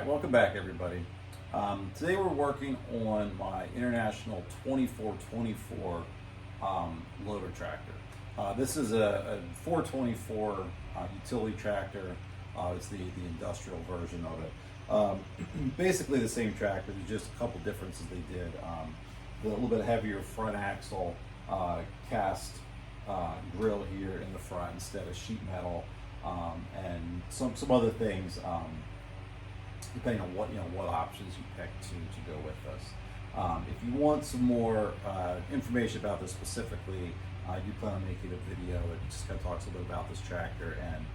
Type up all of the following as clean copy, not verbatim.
Alright, welcome back everybody. Today we're working on my International 2424 loader tractor. This is a 424 utility tractor. It's the industrial version of it. Basically the same tractor, there's just a couple differences they did. A little bit heavier front axle, cast grill here in the front instead of sheet metal, and some other things. Depending on what options you pick to go with this. If you want some more information about this specifically, I do plan on making a video that just kind of talks a little bit about this tractor and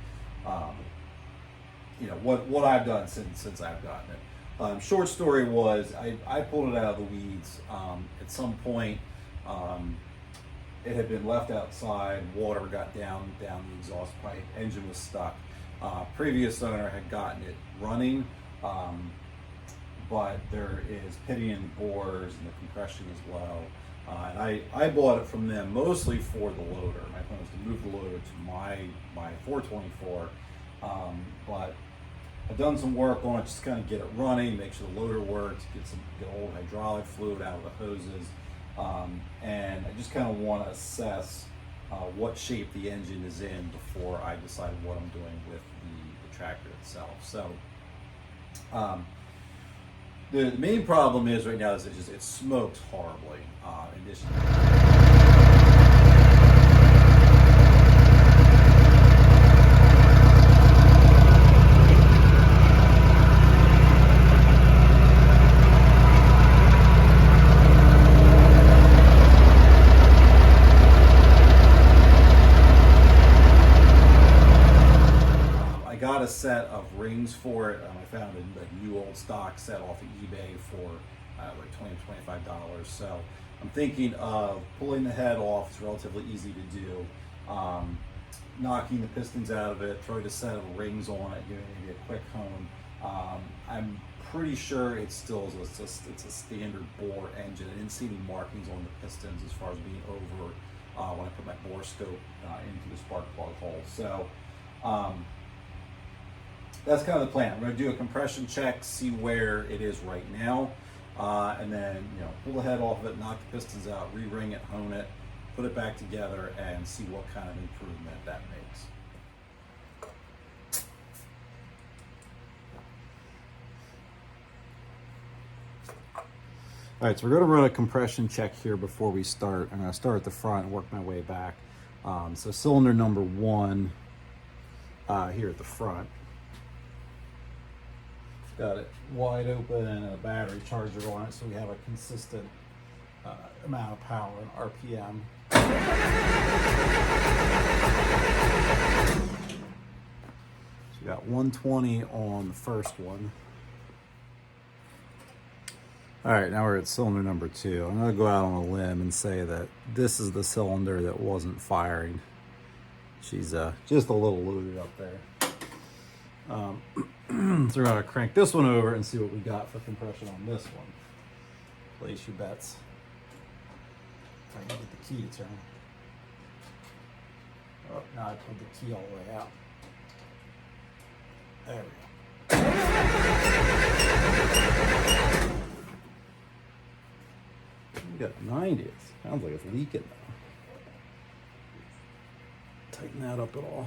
what I've done since I've gotten it. Short story was I pulled it out of the weeds. At some point, it had been left outside. Water got down the exhaust pipe. Engine was stuck. Previous owner had gotten it running. But there is pitting in the bores and the compression is low. And I bought it from them mostly for the loader. My plan was to move the loader to my 424. But I've done some work on it just to kind of get it running, make sure the loader works, get old hydraulic fluid out of the hoses. And I just kind of want to assess what shape the engine is in before I decide what I'm doing with the tractor itself. So the main problem is right now is it smokes horribly. In addition a set of rings for it. I found a new old stock set off of eBay for like $20-25. So I'm thinking of pulling the head off. It's relatively easy to do. Knocking the pistons out of it, throwing a set of rings on it, giving it a quick hone. I'm pretty sure it's still it's a standard bore engine. I didn't see any markings on the pistons as far as being over when I put my bore scope into the spark plug hole. So that's kind of the plan. I'm going to do a compression check, see where it is right now, and then pull the head off of it, knock the pistons out, re-ring it, hone it, put it back together, and see what kind of improvement that makes. All right, so we're going to run a compression check here before we start. I'm going to start at the front and work my way back. So cylinder number 1 here at the front. Got it wide open and a battery charger on it, so we have a consistent amount of power and RPM. So we got 120 on the first one. All right, now we're at cylinder number 2. I'm going to go out on a limb and say that this is the cylinder that wasn't firing. She's just a little loaded up there. So we're going to crank this one over and see what we got for compression on this one. Place your bets. If I can get the key to turn. Oh, now I pulled the key all the way out. There we go. We got 90. Sounds like it's leaking now. Tighten that up at all.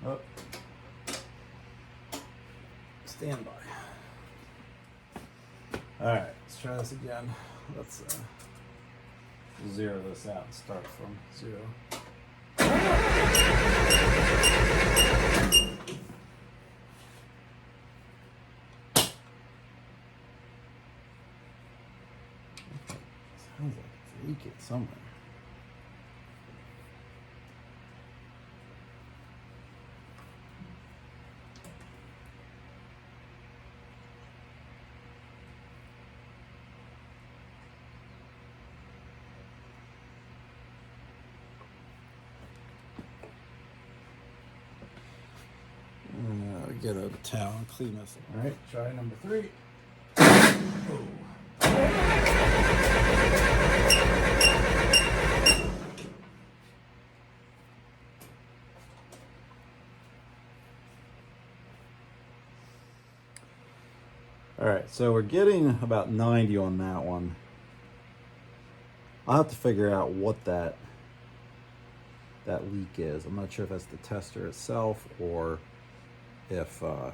Oh. Stand by. All right, let's try this again. Let's zero this out and start from 0. Sounds like it's leaking somewhere. Get a towel and clean this. All right, try number 3. right, so we're getting about 90 on that one. I'll have to figure out what that leak is. I'm not sure if that's the tester itself or if or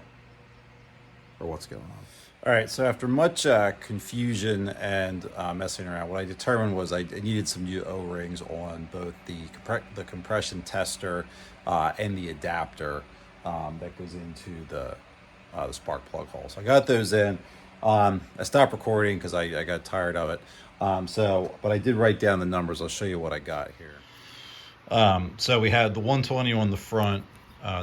what's going on. All right, so after much confusion and messing around, what I determined was I needed some new O-rings on both the compression tester and the adapter that goes into the spark plug hole. So I got those in. I stopped recording because I got tired of it. But I did write down the numbers. I'll show you what I got here. So we had the 120 on the front.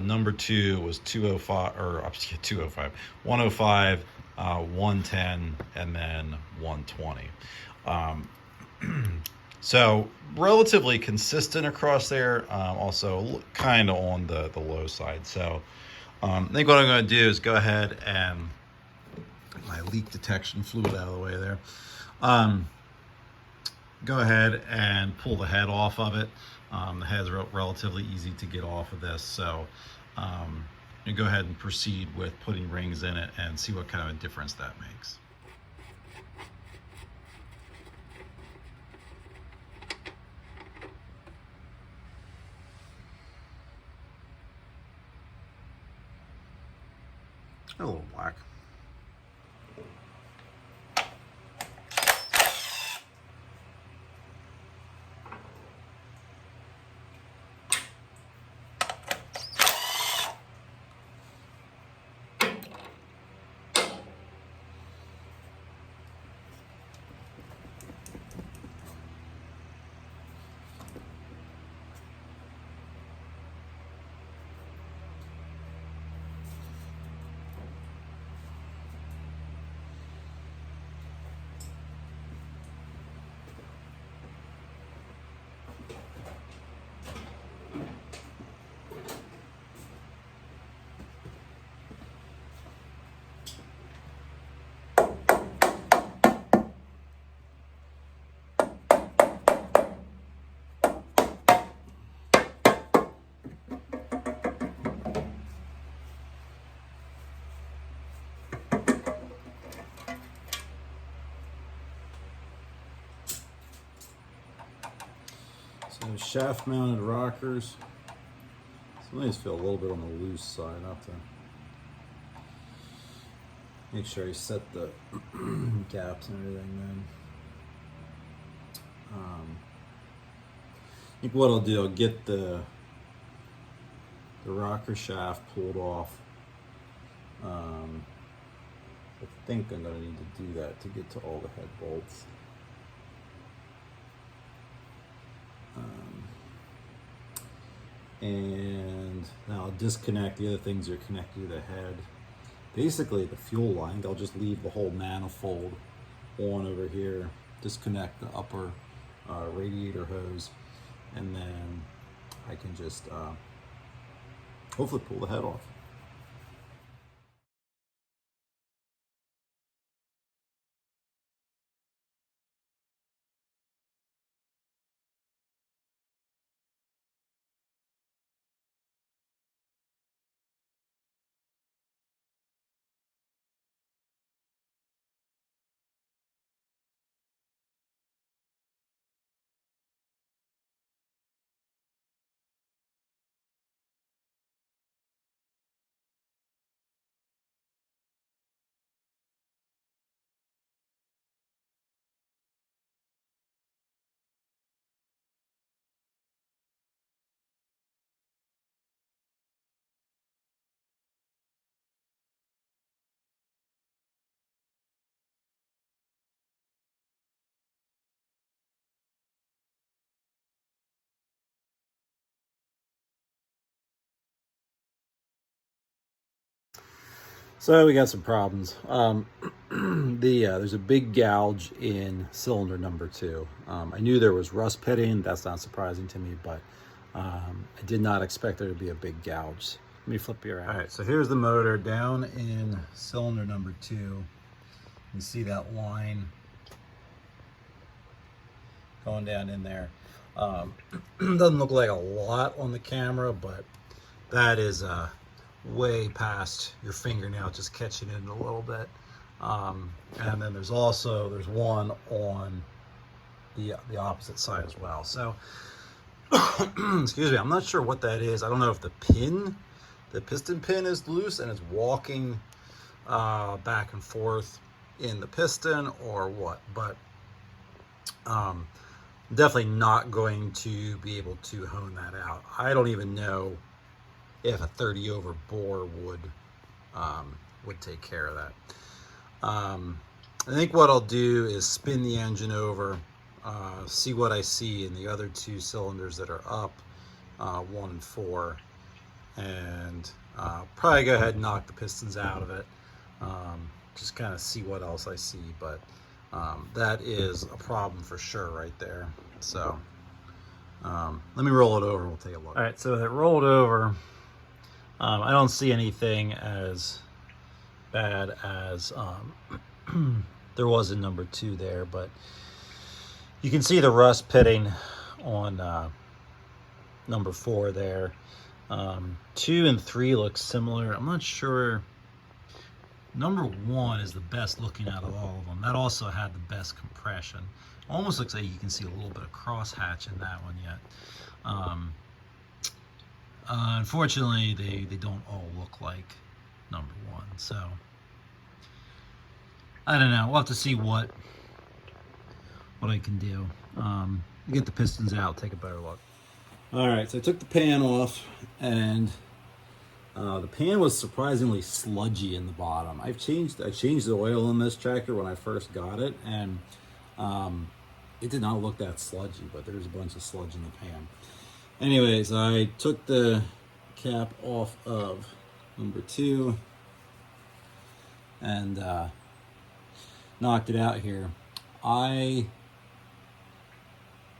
Number 2 was 205, or 205, 105, 110, and then 120. So relatively consistent across there. Also kind of on the low side. So I think what I'm going to do is go ahead and get my leak detection fluid out of the way there. Go ahead and pull the head off of it. The head's relatively easy to get off of this, so you go ahead and proceed with putting rings in it and see what kind of a difference that makes. A little black. So shaft mounted rockers. Some of these feel a little bit on the loose side. I'll have to make sure you set the gaps and everything then. I think what I'll do, I'll get the rocker shaft pulled off. I think I'm going to need to do that to get to all the head bolts. And now I'll disconnect the other things that are connected to the head. Basically the fuel line, I'll just leave the whole manifold on over here, disconnect the upper radiator hose, and then I can just hopefully pull the head off. So we got some problems. There's a big gouge in cylinder number 2. I knew there was rust pitting. That's not surprising to me, but I did not expect there to be a big gouge. Let me flip you around. All right, so here's the motor down in cylinder number 2. You see that line going down in there. Doesn't look like a lot on the camera, but that is way past your fingernail, just catching it a little bit. And then there's one on the opposite side as well. So, excuse me, I'm not sure what that is. I don't know if the piston pin is loose and it's walking back and forth in the piston or what, but definitely not going to be able to hone that out. I don't even know if a 30 over bore would take care of that. I think what I'll do is spin the engine over, see what I see in the other two cylinders that are up, 1 and 4, and probably go ahead and knock the pistons out of it. Just kind of see what else I see, but that is a problem for sure right there. So let me roll it over and we'll take a look. All right, so it rolled over. I don't see anything as bad as there was in number 2 there, but you can see the rust pitting on number 4 there. 2 and 3 look similar. I'm not sure. Number 1 is the best looking out of all of them. That also had the best compression. Almost looks like you can see a little bit of crosshatch in that one yet. Unfortunately, they don't all look like number 1. So I don't know. We'll have to see what I can do. Get the pistons out, take a better look. All right, so I took the pan off, and the pan was surprisingly sludgy in the bottom. I changed the oil in this tractor when I first got it, and it did not look that sludgy, but there's a bunch of sludge in the pan. Anyways, I took the cap off of number 2 and knocked it out here. I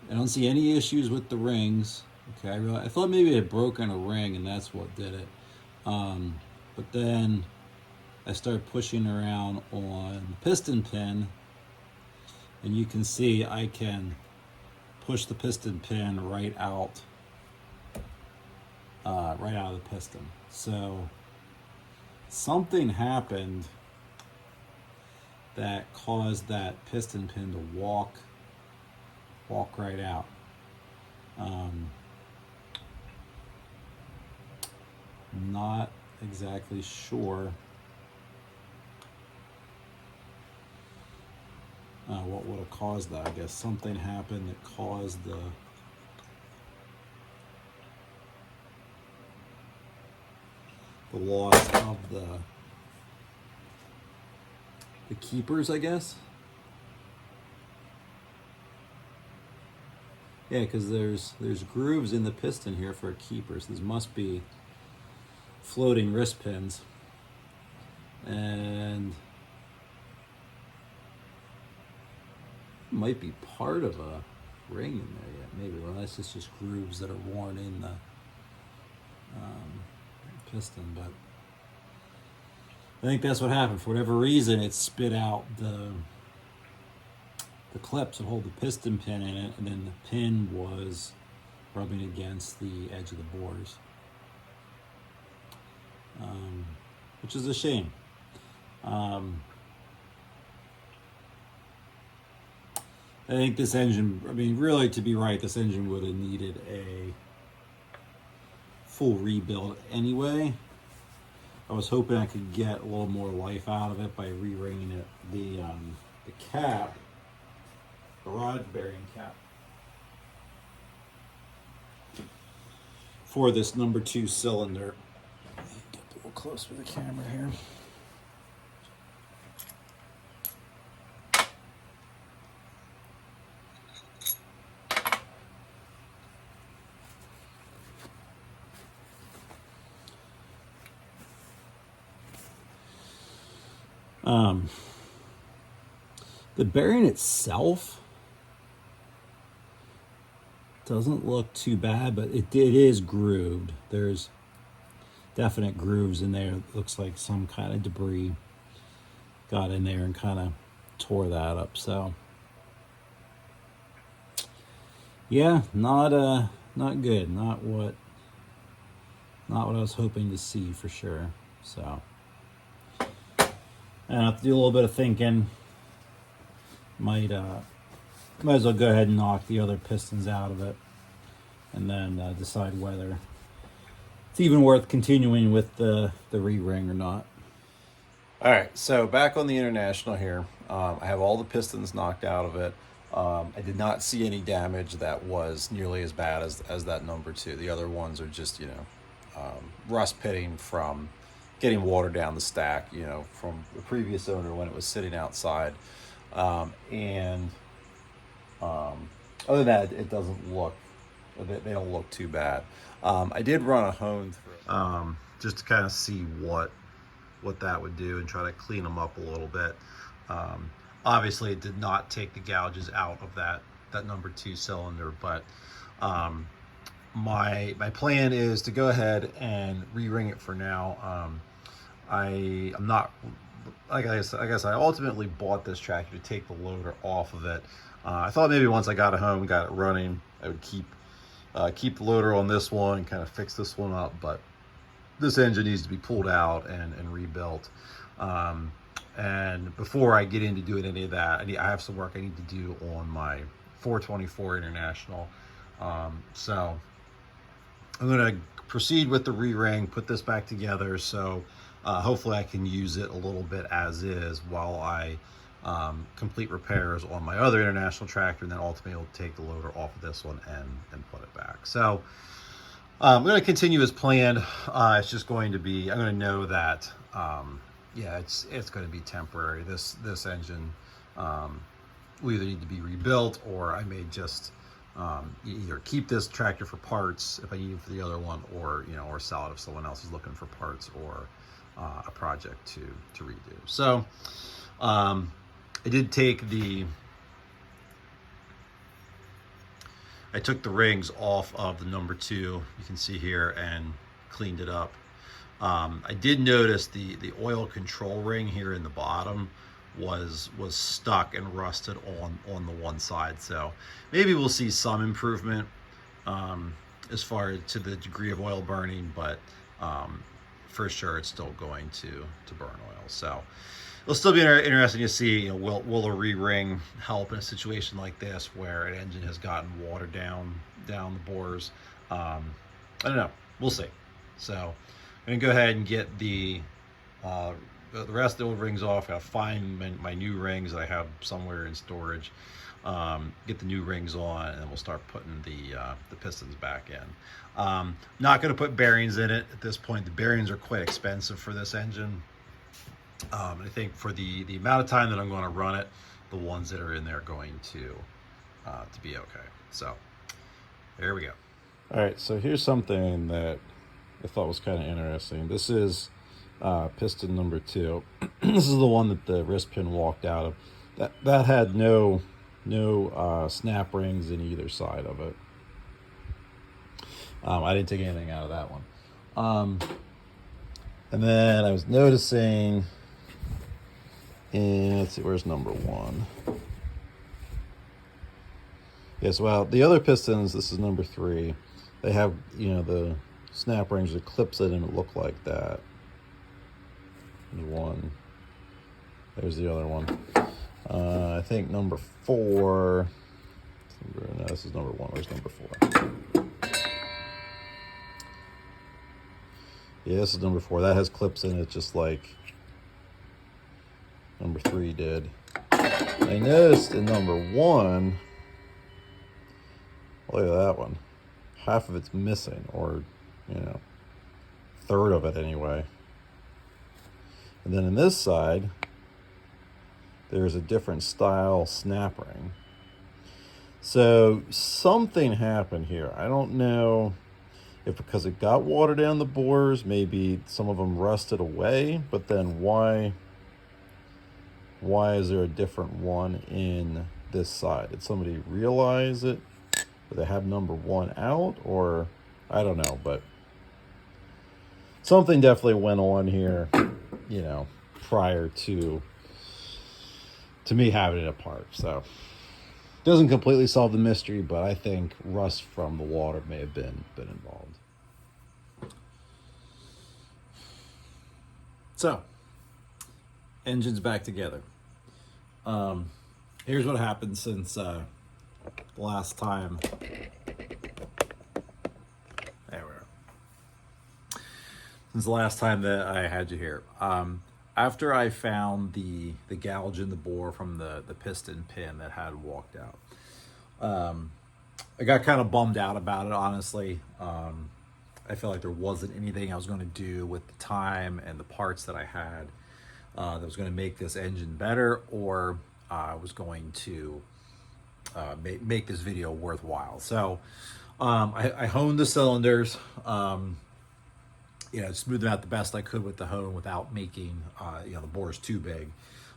don't see any issues with the rings. Okay, I thought maybe it had broken a ring and that's what did it. But then I started pushing around on the piston pin, and you can see I can push the piston pin right out of the piston. So something happened that caused that piston pin to walk right out. Not exactly sure what would have caused that. I guess something happened that caused the loss of the keepers, I guess. Yeah, because there's grooves in the piston here for keepers. These must be floating wrist pins, and might be part of a ring in there yet, maybe. Well, that's just grooves that are worn in the piston, but I think that's what happened. For whatever reason, it spit out the clips that hold the piston pin in it, and then the pin was rubbing against the edge of the bores, which is a shame. I think this engine, I mean, really, to be right, this engine would have needed a full rebuild anyway. I was hoping I could get a little more life out of it by re-ringing it. The cap, the rod bearing cap for this number 2 cylinder. Get a little close with the camera here. The bearing itself doesn't look too bad, but it is grooved. There's definite grooves in there. It looks like some kind of debris got in there and kind of tore that up. So yeah, not good. Not what I was hoping to see for sure. So And I have to do a little bit of thinking. Might as well go ahead and knock the other pistons out of it, and then decide whether it's even worth continuing with the ReRing or not. All right, so back on the International here. I have all the pistons knocked out of it. I did not see any damage that was nearly as bad as that number 2. The other ones are just, rust pitting from getting water down the stack, from the previous owner when it was sitting outside. And other than that, it doesn't look, they don't look too bad. I did run a hone through just to kind of see what that would do and try to clean them up a little bit. Obviously, it did not take the gouges out of that number 2 cylinder, but my plan is to go ahead and re-ring it for now. I'm not, I guess I ultimately bought this tractor to take the loader off of it. I thought maybe once I got it home, got it running, I would keep the loader on this one and kind of fix this one up, but this engine needs to be pulled out and rebuilt. And before I get into doing any of that, I have some work I need to do on my 424 International. So I'm going to proceed with the re-ring, put this back together, so hopefully I can use it a little bit as is while I complete repairs on my other International tractor, and then ultimately I'll take the loader off of this one and put it back. So I'm going to continue as planned. It's just going to be, I'm going to know that yeah, it's going to be temporary. This engine will either need to be rebuilt, or I may just either keep this tractor for parts if I need it for the other one, or or sell it if someone else is looking for parts or a project to redo. So I did take I took the rings off of the number 2, you can see here, and cleaned it up. I did notice the oil control ring here in the bottom was stuck and rusted on the one side. So maybe we'll see some improvement as far to the degree of oil burning, but for sure it's still going to burn oil. So it'll still be interesting to see, will a re-ring help in a situation like this where an engine has gotten water down the bores. I don't know, we'll see. So I'm gonna go ahead and get the rest of the old rings off. I'll find my new rings that I have somewhere in storage, get the new rings on, and then we'll start putting the pistons back in. Not gonna put bearings in it at this point. The bearings are quite expensive for this engine. I think for the amount of time that I'm going to run it, the ones that are in there are going to be okay. So there we go. All right, so here's something that I thought was kind of interesting. This is piston number 2. This is the one that the wrist pin walked out of. That had no snap rings in either side of it. I didn't take anything out of that one. And then I was noticing, and let's see, where's number 1? Yes, well, the other pistons, this is number 3. They have, the snap rings that clips it and it look like that. There's one. There's the other one. I think number 4. No, this is number 1. Where's number 4? Yeah, this is number 4. That has clips in it just like number 3 did. I noticed in number 1, look at that one. Half of it's missing, or, third of it anyway. And then in this side, there's a different style snap ring. So something happened here. I don't know if because it got water down the bores, maybe some of them rusted away, but then why is there a different one in this side? Did somebody realize it? Did they have number 1 out, or I don't know, but something definitely went on here, prior to me having it apart. So doesn't completely solve the mystery, but I think rust from the water may have been involved. So Engine's back together. Here's what happened since the last time. There we are. Since the last time that I had you here. After I found the gouge in the bore from the piston pin that had walked out, I got kind of bummed out about it, honestly. I felt like there wasn't anything I was going to do with the time and the parts that I had that was going to make this engine better, or was going to make this video worthwhile. So I honed the cylinders, smoothed them out the best I could with the hone without making the bores too big.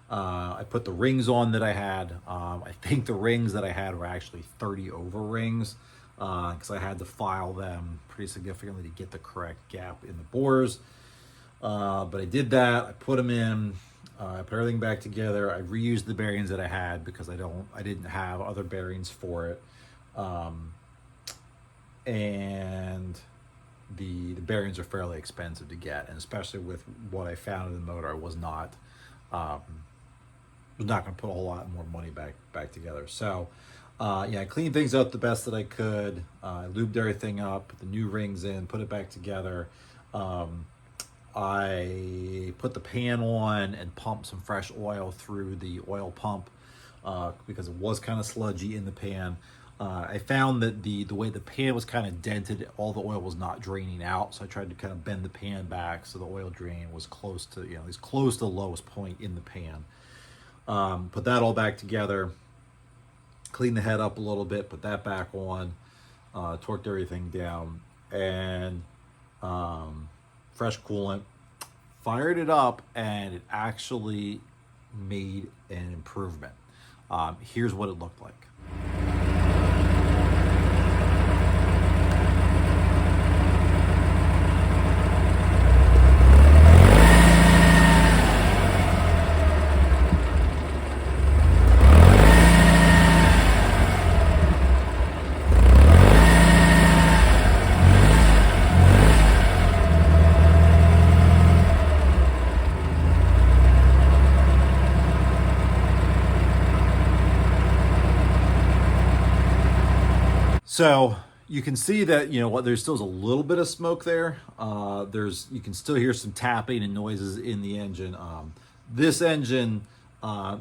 I put the rings on that I had. I think the rings that I had were actually 30 over rings, because I had to file them pretty significantly to get the correct gap in the bores. But I did that. I put them in. I put everything back together. I reused the bearings that I had because I didn't have other bearings for it. And the bearings are fairly expensive to get, and especially with what I found in the motor, I was not going to put a whole lot more money back together. So I cleaned things up the best that I could. I lubed everything up, put the new rings in, put it back together. I put the pan on and pumped some fresh oil through the oil pump because it was kind of sludgy in the pan. I found that the way the pan was kind of dented, all the oil was not draining out. So I tried to kind of bend the pan back so the oil drain was close to, it's close to the lowest point in the pan. Put that all back together, cleaned the head up a little bit, put that back on, torqued everything down, and fresh coolant, fired it up, and it actually made an improvement. Here's what it looked like. So you can see that, there's still a little bit of smoke there. You can still hear some tapping and noises in the engine. This engine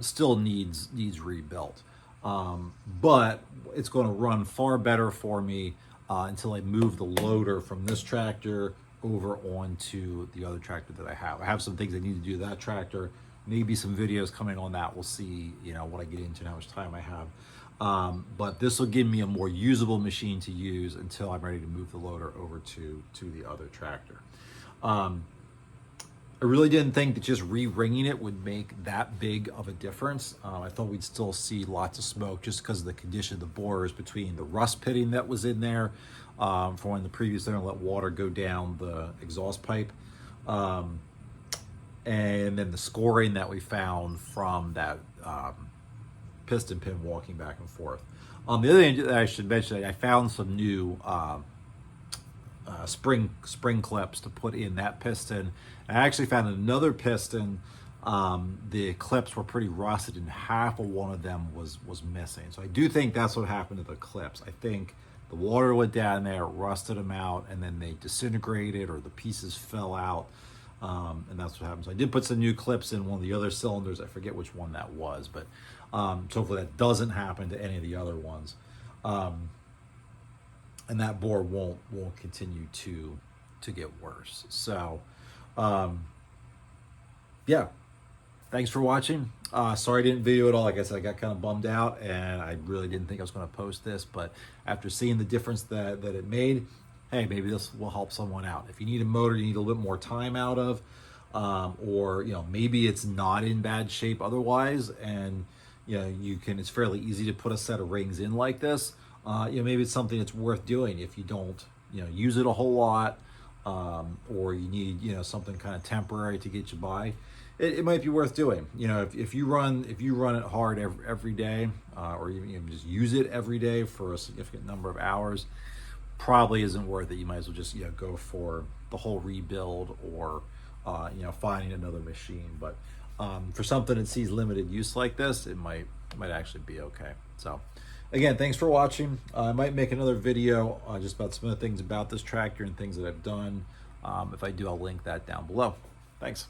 still needs rebuilt, but it's going to run far better for me until I move the loader from this tractor over onto the other tractor that I have. I have some things I need to do to that tractor. Maybe some videos coming on that. We'll see, what I get into and how much time I have. But this will give me a more usable machine to use until I'm ready to move the loader over to the other tractor. I really didn't think that just re-ringing it would make that big of a difference. I thought we'd still see lots of smoke just because of the condition of the bores, between the rust pitting that was in there from when the previous owner let water go down the exhaust pipe, and then the scoring that we found from that piston pin walking back and forth. The other thing that I should mention, I found some new spring clips to put in that piston. I actually found another piston. The clips were pretty rusted, and half of one of them was missing. So I do think that's what happened to the clips. I think the water went down there, rusted them out, and then they disintegrated, or the pieces fell out. And that's what happens. I did put some new clips in one of the other cylinders. I forget which one that was, but so hopefully that doesn't happen to any of the other ones. And that bore won't continue to get worse. So, yeah. Thanks for watching. Sorry I didn't video it all. Like I said, I got kind of bummed out, and I really didn't think I was going to post this. But after seeing the difference that it made, hey, maybe this will help someone out. If you need a motor you need a little bit more time out of, or maybe it's not in bad shape otherwise, and it's fairly easy to put a set of rings in like this. Maybe it's something that's worth doing if you don't use it a whole lot, or you need something kind of temporary to get you by. It might be worth doing. If you run it hard every day, or even just use it every day for a significant number of hours, probably isn't worth it. You might as well just go for the whole rebuild, or finding another machine. But for something that sees limited use like this, it might actually be okay. So again, thanks for watching. I might make another video just about some of the things about this tractor and things that I've done. If I do, I'll link that down below. Thanks.